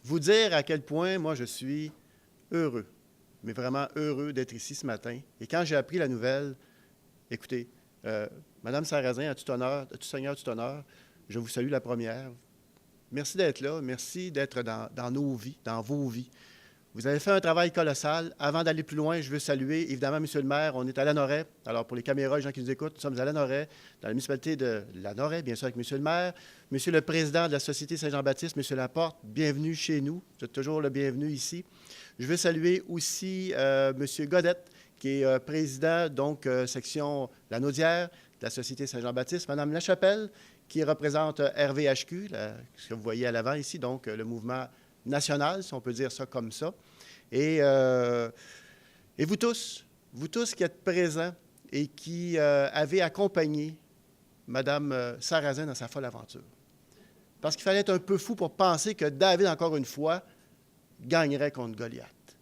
vous dire à quel point, moi, je suis heureux, mais vraiment heureux d'être ici ce matin. Et quand j'ai appris la nouvelle, écoutez, Madame Sarrazin, à tout honneur, à tout seigneur, à tout honneur, je vous salue la première. Merci d'être là, merci d'être dans nos vies, dans vos vies. Vous avez fait un travail colossal. Avant d'aller plus loin, je veux saluer, évidemment, Monsieur le maire, on est à Lanoraie. Alors, pour les caméras, les gens qui nous écoutent, nous sommes à Lanoraie, dans la municipalité de Lanoraie, bien sûr, avec Monsieur le maire. Monsieur le président de la Société Saint-Jean-Baptiste, Monsieur Laporte, bienvenue chez nous. Vous êtes toujours le bienvenu ici. Je veux saluer aussi Monsieur Godette, qui est président, donc, section Lanaudière de la Société Saint-Jean-Baptiste. Madame Lachapelle, qui représente RVHQ, ce que vous voyez à l'avant ici, donc le mouvement national, si on peut dire ça comme ça. Et vous tous qui êtes présents et qui avez accompagné Mme Sarrazin dans sa folle aventure. Parce qu'il fallait être un peu fou pour penser que David, encore une fois, gagnerait contre Goliath.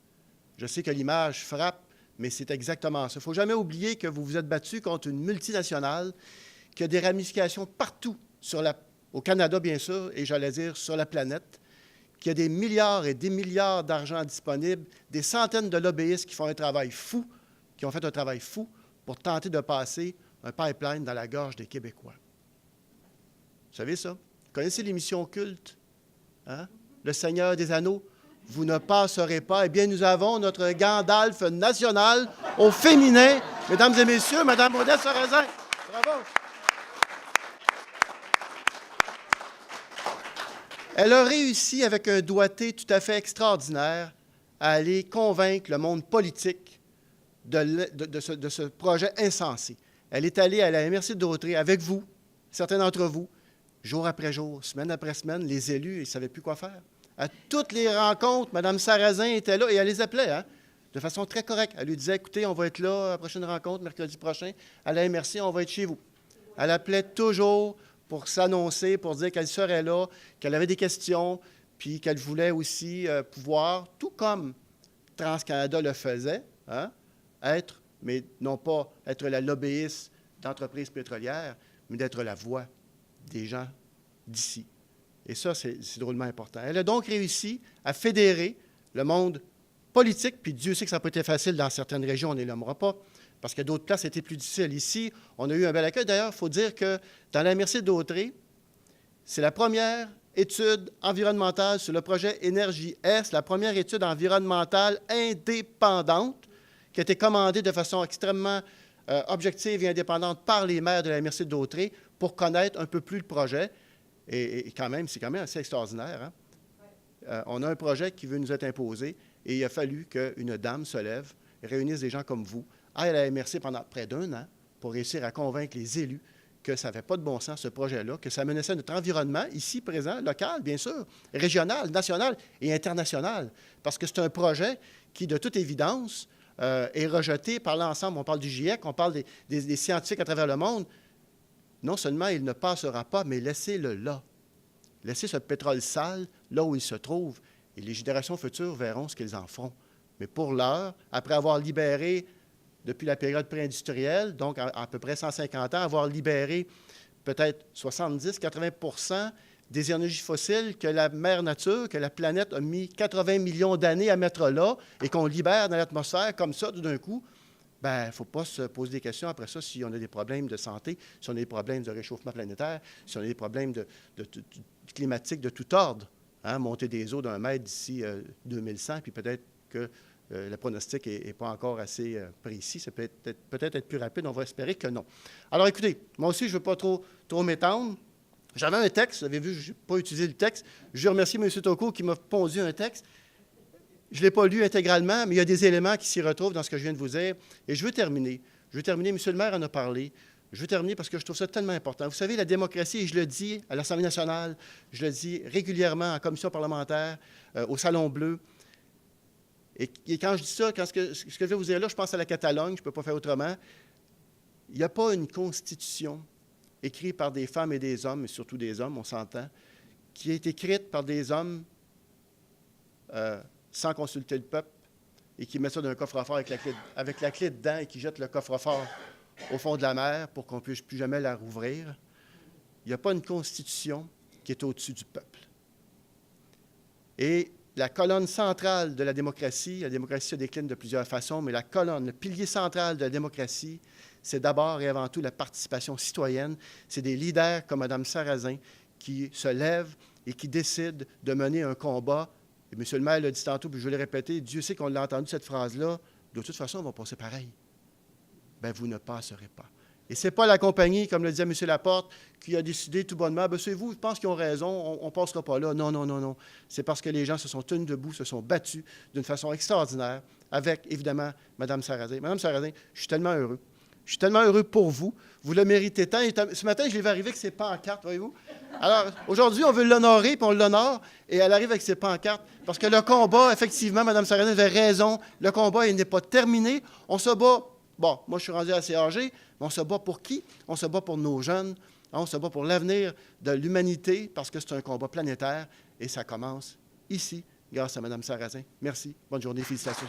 Je sais que l'image frappe, mais c'est exactement ça. Il ne faut jamais oublier que vous vous êtes battu contre une multinationale qui a des ramifications partout, au Canada, bien sûr, et j'allais dire sur la planète, qui a des milliards et des milliards d'argent disponibles, des centaines de lobbyistes qui font un travail fou, qui ont fait un travail fou pour tenter de passer un pipeline dans la gorge des Québécois. Vous savez ça? Vous connaissez l'émission culte? Hein? Le Seigneur des Anneaux? Vous ne passerez pas. Eh bien, nous avons notre Gandalf national au féminin. Mesdames et messieurs, Mme Modeste Sarrazin. Bravo! Elle a réussi, avec un doigté tout à fait extraordinaire, à aller convaincre le monde politique de ce projet insensé. Elle est allée à la MRC de Dautrey avec vous, certains d'entre vous, jour après jour, semaine après semaine, les élus, ils ne savaient plus quoi faire. À toutes les rencontres, Mme Sarrazin était là et elle les appelait, hein, de façon très correcte. Elle lui disait, écoutez, on va être là à la prochaine rencontre, mercredi prochain, à la MRC, on va être chez vous. Elle appelait toujours pour s'annoncer, pour dire qu'elle serait là, qu'elle avait des questions, puis qu'elle voulait aussi pouvoir, tout comme TransCanada le faisait, hein, être, mais non pas être la lobbyiste d'entreprises pétrolières, mais d'être la voix des gens d'ici. Et ça, c'est drôlement important. Elle a donc réussi à fédérer le monde politique, puis Dieu sait que ça n'a pas été facile dans certaines régions, on ne les nommera pas, parce que d'autres places étaient plus difficiles. Ici, on a eu un bel accueil. D'ailleurs, il faut dire que dans la MRC de Dautrey, c'est la première étude environnementale sur le projet Énergie-Est, la première étude environnementale indépendante qui a été commandée de façon extrêmement objective et indépendante par les maires de la MRC de Dautrey pour connaître un peu plus le projet. Et quand même, c'est quand même assez extraordinaire. Hein? On a un projet qui veut nous être imposé et il a fallu qu'une dame se lève, réunisse des gens comme vous, aille à la MRC pendant près d'1 an pour réussir à convaincre les élus que ça n'avait pas de bon sens, ce projet-là, que ça menaçait notre environnement, ici présent, local, bien sûr, régional, national et international. Parce que c'est un projet qui, de toute évidence, est rejeté par l'ensemble. On parle du GIEC, on parle des scientifiques à travers le monde. Non seulement il ne passera pas, mais laissez-le là. Laissez ce pétrole sale là où il se trouve. Et les générations futures verront ce qu'ils en feront. Mais pour l'heure, après avoir libéré depuis la période pré-industrielle, donc à peu près 150 ans, avoir libéré peut-être 70-80 % des énergies fossiles que la mère nature, que la planète a mis 80 millions d'années à mettre là et qu'on libère dans l'atmosphère comme ça tout d'un coup, bien, il ne faut pas se poser des questions après ça si on a des problèmes de santé, si on a des problèmes de réchauffement planétaire, si on a des problèmes climatiques de tout ordre. Hein, monter des eaux d'1 mètre d'ici 2100, puis peut-être que le pronostic n'est pas encore assez précis. Ça peut être plus rapide. On va espérer que non. Alors, écoutez, moi aussi, je ne veux pas trop m'étendre. J'avais un texte. Vous avez vu, je n'ai pas utilisé le texte. Je remercie M. Tocco qui m'a pondu un texte. Je ne l'ai pas lu intégralement, mais il y a des éléments qui s'y retrouvent dans ce que je viens de vous dire. Et je veux terminer. M. le maire en a parlé. Je veux terminer parce que je trouve ça tellement important. Vous savez, la démocratie, et je le dis à l'Assemblée nationale, je le dis régulièrement en commission parlementaire, au Salon Bleu. Et quand je dis ça, ce que je vais vous dire là, je pense à la Catalogne, je ne peux pas faire autrement. Il n'y a pas une constitution écrite par des femmes et des hommes, et surtout des hommes, on s'entend, qui est écrite par des hommes sans consulter le peuple et qui met ça dans un coffre-fort avec la clé dedans et qui jette le coffre-fort au fond de la mer pour qu'on ne puisse plus jamais la rouvrir. Il n'y a pas une constitution qui est au-dessus du peuple. Et la colonne centrale de la démocratie se décline de plusieurs façons, mais la colonne, le pilier central de la démocratie, c'est d'abord et avant tout la participation citoyenne. C'est des leaders comme Mme Sarrazin qui se lèvent et qui décident de mener un combat. Et M. le maire l'a dit tantôt, puis je vais le répéter, Dieu sait qu'on l'a entendu cette phrase-là, de toute façon, on va passer pareil. Bien, vous ne passerez pas. Et ce n'est pas la compagnie, comme le disait M. Laporte, qui a décidé tout bonnement, bien, c'est vous, je pense qu'ils ont raison, on ne passera pas là. Non, non, non, non. C'est parce que les gens se sont tenus debout, se sont battus d'une façon extraordinaire, avec, évidemment, Mme Sarrazin. Mme Sarrazin, je suis tellement heureux. Je suis tellement heureux pour vous. Vous le méritez tant. Et ce matin, je l'ai vu arriver avec ses pancartes, voyez-vous. Alors, aujourd'hui, on veut l'honorer, puis on l'honore, et elle arrive avec ses pancartes. Parce que le combat, effectivement, Mme Sarrazin avait raison, le combat, il n'est pas terminé. On se bat, bon, moi, je suis rendu assez âgé, mais on se bat pour qui? On se bat pour nos jeunes. On se bat pour l'avenir de l'humanité, parce que c'est un combat planétaire, et ça commence ici, grâce à Mme Sarrazin. Merci. Bonne journée. Félicitations.